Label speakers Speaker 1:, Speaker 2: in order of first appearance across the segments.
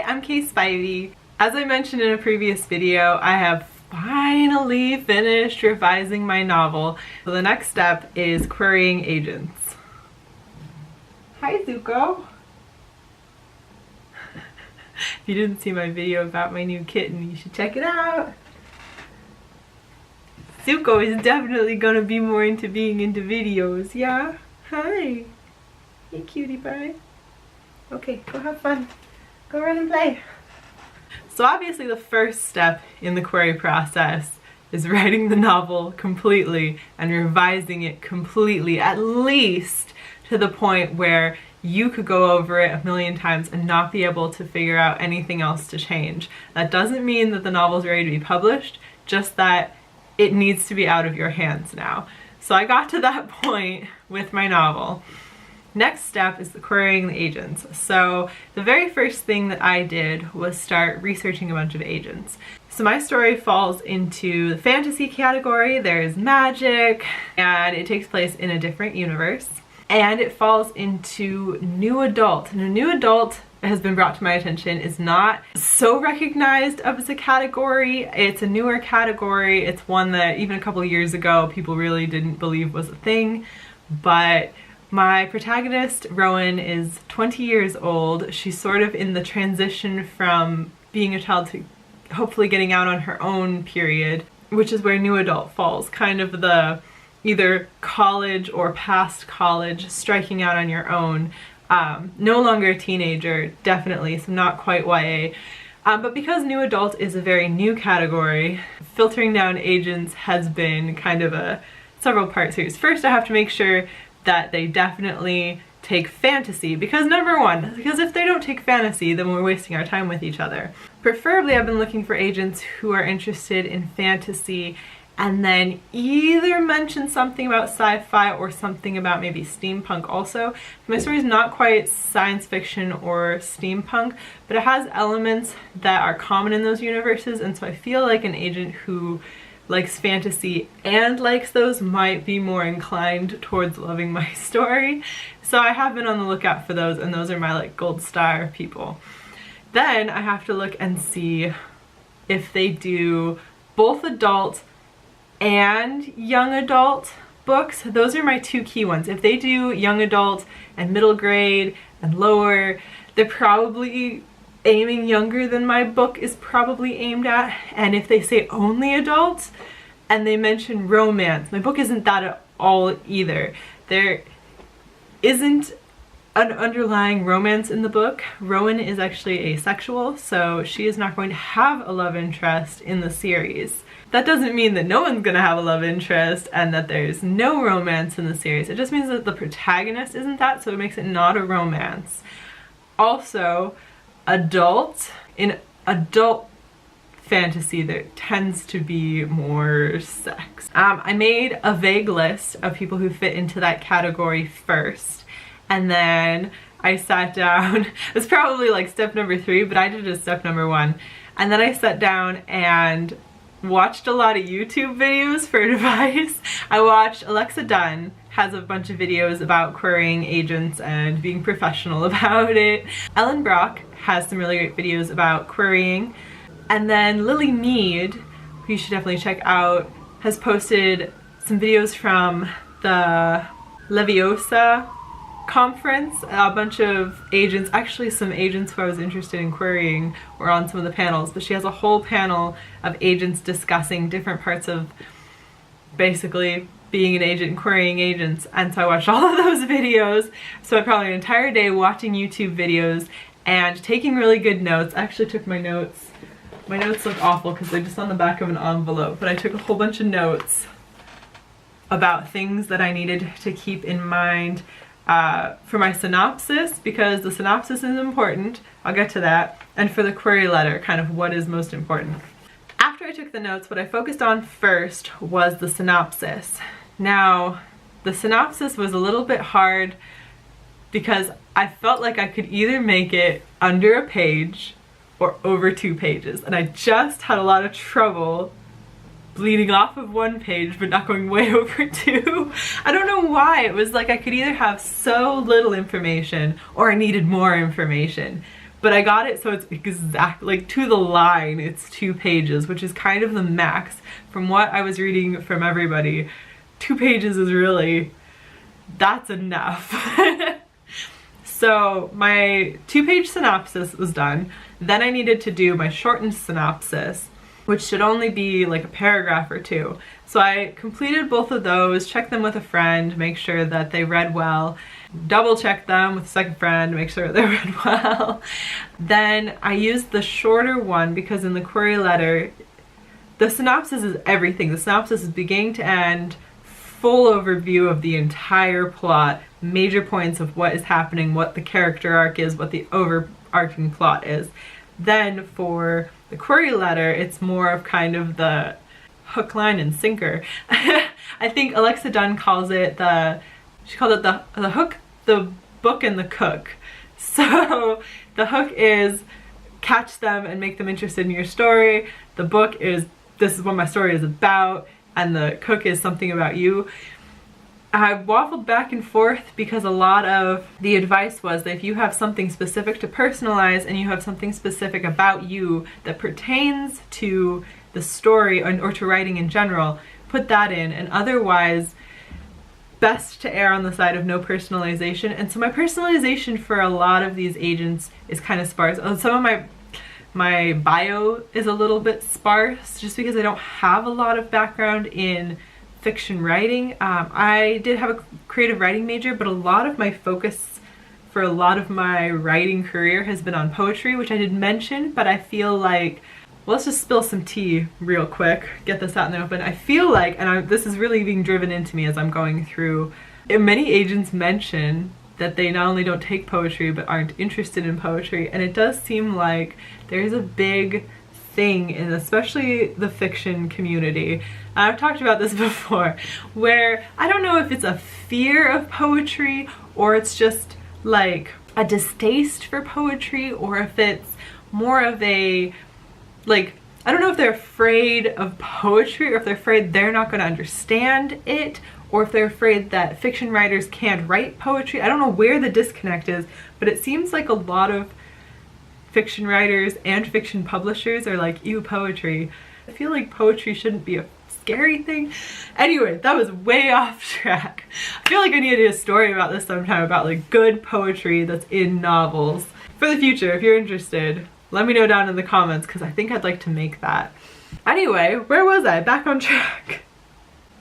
Speaker 1: I'm Kaye Spivey. As I mentioned in a previous video, I have finally finished revising my novel. So the next step is querying agents. Hi Zuko! If you didn't see my video about my new kitten, you should check it out. Zuko is definitely gonna be more into being into videos, yeah? Hi! Hey cutie pie. Okay, go have fun. Go run and play. So obviously the first step in the query process is writing the novel completely and revising it completely, at least to the point where you could go over it a million times and not be able to figure out anything else to change. That doesn't mean that the novel's ready to be published, just that it needs to be out of your hands now. So I got to that point with my novel. Next step is the querying the agents. So the very first thing that I did was start researching a bunch of agents. So my story falls into the fantasy category. There's magic, and it takes place in a different universe. And it falls into new adult. And a new adult has been brought to my attention is not so recognized as a category. It's a newer category. It's one that even a couple of years ago people really didn't believe was a thing. But my protagonist, Rowan, is 20 years old. She's sort of in the transition from being a child to hopefully getting out on her own period, which is where new adult falls. Kind of the either college or past college, striking out on your own. No longer a teenager, definitely, so not quite YA. But because new adult is a very new category, filtering down agents has been kind of a several-part series. First, I have to make sure that they definitely take fantasy, because because if they don't take fantasy, then we're wasting our time with each other. Preferably, I've been looking for agents who are interested in fantasy and then either mention something about sci-fi or something about maybe steampunk also. My story is not quite science fiction or steampunk, but it has elements that are common in those universes, and so I feel like an agent who likes fantasy and likes those might be more inclined towards loving my story. So I have been on the lookout for those, and those are my like gold star people. Then I have to look and see if they do both adult and young adult books. Those are my two key ones. If they do young adult and middle grade and lower, they're probably aiming younger than my book is probably aimed at. And if they say only adults and they mention romance, my book isn't that at all either. There isn't an underlying romance in the book. Rowan is actually asexual, so she is not going to have a love interest in the series. That doesn't mean that no one's gonna have a love interest and that there's no romance in the series. It just means that the protagonist isn't that, so it makes it not a romance. Also, in adult fantasy there tends to be more sex. I made a vague list of people who fit into that category first, and then I sat down. It's probably like step number 3, but I did it as step number 1. And then I sat down and watched a lot of YouTube videos for advice. I watched Alexa Dunn has a bunch of videos about querying agents and being professional about it. Ellen Brock has some really great videos about querying. And then Lily Mead, who you should definitely check out, has posted some videos from the Leviosa conference. A bunch of agents, actually some agents who I was interested in querying were on some of the panels, but she has a whole panel of agents discussing different parts of basically being an agent and querying agents, and so I watched all of those videos. So I probably an entire day watching YouTube videos and taking really good notes. I actually took my notes. My notes look awful because they're just on the back of an envelope, but I took a whole bunch of notes about things that I needed to keep in mind for my synopsis, because the synopsis is important. I'll get to that. And for the query letter, kind of what is most important. After I took the notes, what I focused on first was the synopsis. Now, the synopsis was a little bit hard because I felt like I could either make it under a page or over 2 pages, and I just had a lot of trouble bleeding off of 1 page but not going way over 2. I don't know why. It was like I could either have so little information or I needed more information. but I got it so it's exact, like to the line, it's 2 pages, which is kind of the max. From what I was reading from everybody, 2 pages is really, that's enough. So my 2-page synopsis was done. Then I needed to do my shortened synopsis, which should only be like a paragraph or 2. So I completed both of those, checked them with a friend, make sure that they read well, double check them with a second friend, make sure they read well. Then I used the shorter one because in the query letter, the synopsis is everything. The synopsis is beginning to end, full overview of the entire plot, major points of what is happening, what the character arc is, what the overarching plot is. Then for the query letter, it's more of kind of the hook, line, and sinker. I think Alexa Dunn calls it she called it the hook, the book, and the cook. So the hook is catch them and make them interested in your story. The book is this is what my story is about, and the cook is something about you. I waffled back and forth because a lot of the advice was that if you have something specific to personalize and you have something specific about you that pertains to the story or to writing in general, put that in, and otherwise best to err on the side of no personalization. And so my personalization for a lot of these agents is kind of sparse. Some of my bio is a little bit sparse just because I don't have a lot of background in fiction writing. I did have a creative writing major, but a lot of my focus for a lot of my writing career has been on poetry, which I did mention, but I feel like, well, let's just spill some tea real quick, get this out in the open. I feel like, and this is really being driven into me as I'm going through, many agents mention that they not only don't take poetry, but aren't interested in poetry, and it does seem like there's a big thing in especially the fiction community. I've talked about this before, where I don't know if it's a fear of poetry or it's just like a distaste for poetry, or if it's more of a, like, I don't know if they're afraid of poetry or if they're afraid they're not going to understand it, or if they're afraid that fiction writers can't write poetry. I don't know where the disconnect is, but it seems like a lot of fiction writers and fiction publishers are like, ew, poetry. I feel like poetry shouldn't be a scary thing. Anyway, that was way off track. I feel like I need to do a story about this sometime, about like good poetry that's in novels. For the future, if you're interested, let me know down in the comments because I think I'd like to make that. Anyway, where was I? Back on track.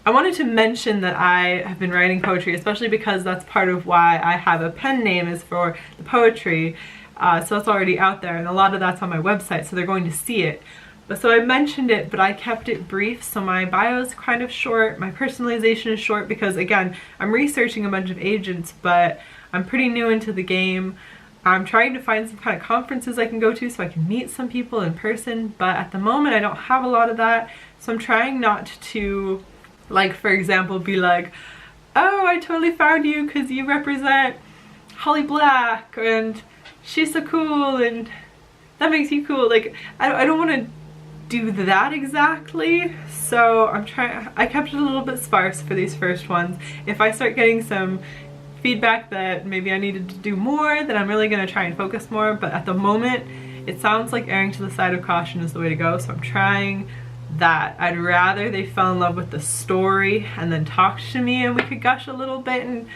Speaker 1: I wanted to mention that I have been writing poetry, especially because that's part of why I have a pen name is for the poetry. So that's already out there, and a lot of that's on my website, so they're going to see it. But so I mentioned it, but I kept it brief, so my bio is kind of short, my personalization is short, because again, I'm researching a bunch of agents, but I'm pretty new into the game. I'm trying to find some kind of conferences I can go to so I can meet some people in person, but at the moment I don't have a lot of that, so I'm trying not to, like, for example, be like, oh, I totally found you because you represent Holly Black, and she's so cool, and that makes you cool. Like, I don't want to do that exactly, so I kept it a little bit sparse for these first ones. If I start getting some feedback that maybe I needed to do more, then I'm really going to try and focus more, but at the moment it sounds like erring to the side of caution is the way to go, so I'm trying that. I'd rather they fell in love with the story and then talked to me and we could gush a little bit and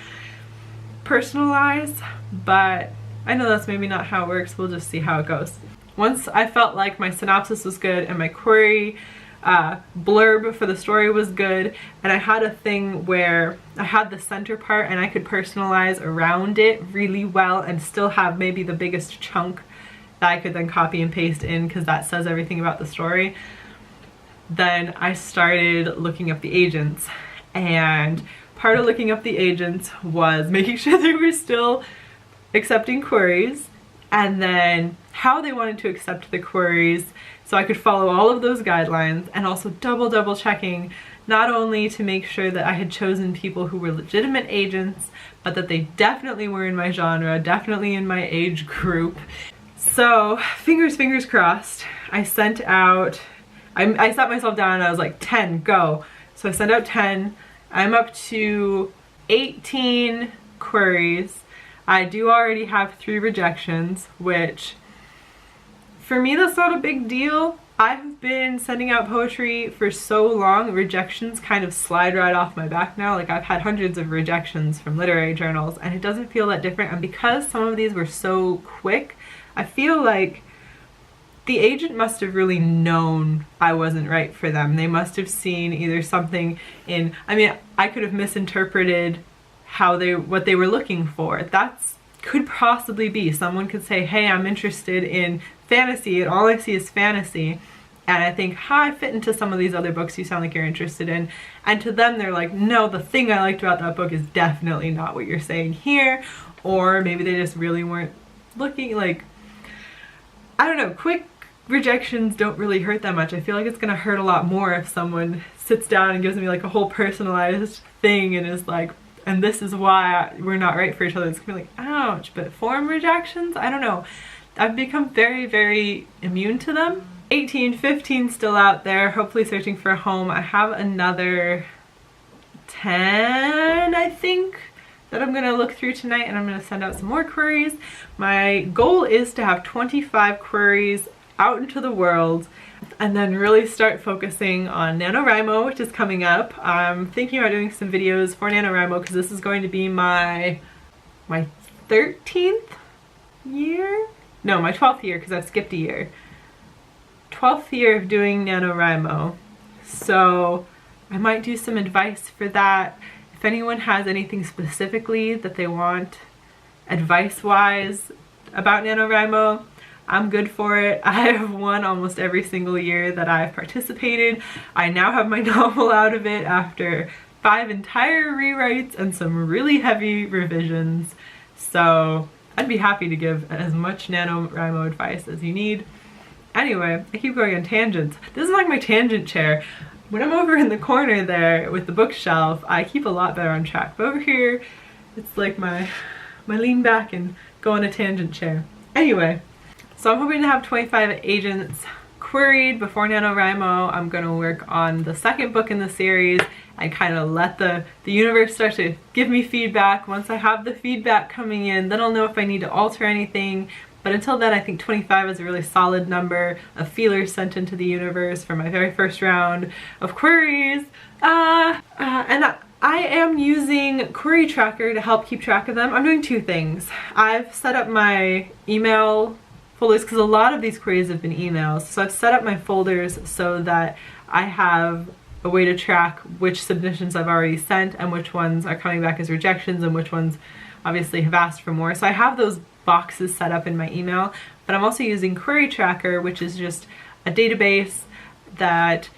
Speaker 1: personalize, but I know that's maybe not how it works. We'll just see how it goes. Once I felt like my synopsis was good and my query blurb for the story was good, and I had a thing where I had the center part and I could personalize around it really well and still have maybe the biggest chunk that I could then copy and paste in because that says everything about the story, then I started looking up the agents. And part of looking up the agents was making sure they were still accepting queries, and then how they wanted to accept the queries so I could follow all of those guidelines, and also double checking not only to make sure that I had chosen people who were legitimate agents, but that they definitely were in my genre, definitely in my age group. So fingers crossed. I sent out, I sat myself down and I was like, 10, go. So I sent out 10. I'm up to 18 queries. I do already have 3 rejections, which For me, that's not a big deal. I've been sending out poetry for so long, rejections kind of slide right off my back now. Like, I've had hundreds of rejections from literary journals, and it doesn't feel that different. And because some of these were so quick, I feel like the agent must have really known I wasn't right for them. They must have seen either something in, I mean, I could have misinterpreted what they were looking for. That's could possibly be. Someone could say, hey, I'm interested in fantasy, and all I see is fantasy. And I think, hi, I fit into some of these other books you sound like you're interested in. And to them, they're like, no, the thing I liked about that book is definitely not what you're saying here. Or maybe they just really weren't looking, like, I don't know, quick rejections don't really hurt that much. I feel like it's gonna hurt a lot more if someone sits down and gives me like a whole personalized thing and is like, and this is why we're not right for each other. It's gonna be like, ouch. But form rejections, I don't know. I've become very, very immune to them. 18, 15 still out there, hopefully searching for a home. I have another 10, I think, that I'm gonna look through tonight, and I'm gonna send out some more queries. My goal is to have 25 queries out into the world and then really start focusing on NaNoWriMo, which is coming up. I'm thinking about doing some videos for NaNoWriMo because this is going to be my 13th year? No, my 12th year because I've skipped a year. 12th year of doing NaNoWriMo. So I might do some advice for that. If anyone has anything specifically that they want advice-wise about NaNoWriMo, I'm good for it. I have won almost every single year that I've participated. I now have my novel out of it after 5 entire rewrites and some really heavy revisions. So I'd be happy to give as much NaNoWriMo advice as you need. Anyway, I keep going on tangents. This is like my tangent chair. When I'm over in the corner there with the bookshelf, I keep a lot better on track. But over here, it's like my lean back and go on a tangent chair. Anyway, so I'm hoping to have 25 agents queried before NaNoWriMo. I'm going to work on the second book in the series and kind of let the universe start to give me feedback. Once I have the feedback coming in, then I'll know if I need to alter anything. But until then, I think 25 is a really solid number of feelers sent into the universe for my very first round of queries. And I am using Query Tracker to help keep track of them. I'm doing two things. I've set up my email folders because a lot of these queries have been emails. So I've set up my folders so that I have a way to track which submissions I've already sent and which ones are coming back as rejections and which ones obviously have asked for more. So I have those boxes set up in my email, but I'm also using Query Tracker, which is just a database that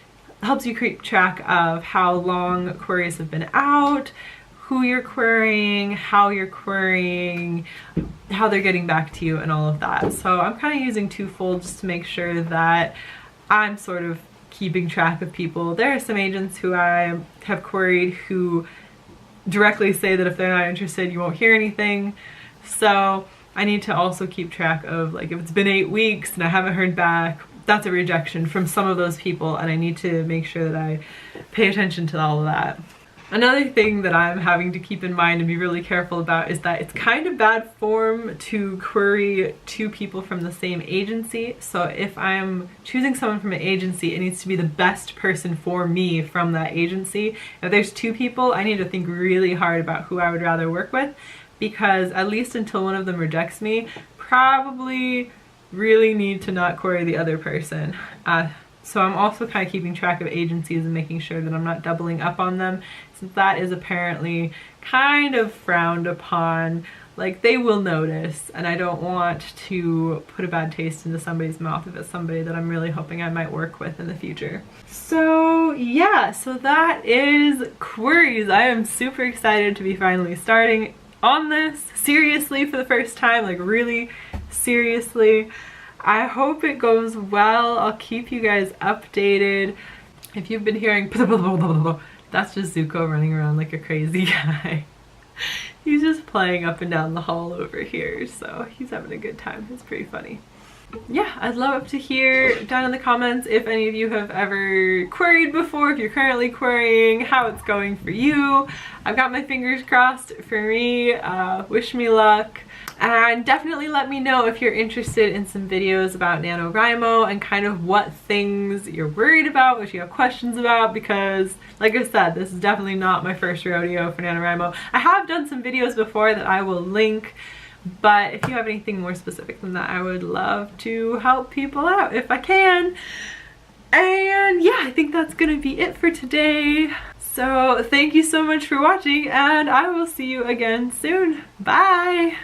Speaker 1: helps you keep track of how long queries have been out, who you're querying, how you're querying, how they're getting back to you, and all of that. So I'm kind of using twofold just to make sure that I'm sort of keeping track of people. There are some agents who I have queried who directly say that if they're not interested, you won't hear anything. So I need to also keep track of, like, if it's been 8 weeks and I haven't heard back, that's a rejection from some of those people, and I need to make sure that I pay attention to all of that. Another thing that I'm having to keep in mind and be really careful about is that it's kind of bad form to query 2 people from the same agency. So if I'm choosing someone from an agency, it needs to be the best person for me from that agency. If there's 2 people, I need to think really hard about who I would rather work with, because at least until one of them rejects me, probably really need to not query the other person. So I'm also kind of keeping track of agencies and making sure that I'm not doubling up on them, since that is apparently kind of frowned upon. Like, they will notice, and I don't want to put a bad taste into somebody's mouth if it's somebody that I'm really hoping I might work with in the future. So yeah, so that is queries. I am super excited to be finally starting on this seriously for the first time, like really seriously. I hope it goes well. I'll keep you guys updated. If you've been hearing that's just Zuko running around like a crazy guy. He's just playing up and down the hall over here, so he's having a good time. It's pretty funny. yeah, I'd love to hear down in the comments if any of you have ever queried before, if you're currently querying, how it's going for you. I've got my fingers crossed for me. Wish me luck. And definitely let me know if you're interested in some videos about NaNoWriMo and kind of what things you're worried about, what you have questions about, because like I said, this is definitely not my first rodeo for NaNoWriMo. I have done some videos before that I will link, but if you have anything more specific than that, I would love to help people out if I can. And yeah, I think that's gonna be it for today. So thank you so much for watching, and I will see you again soon. Bye!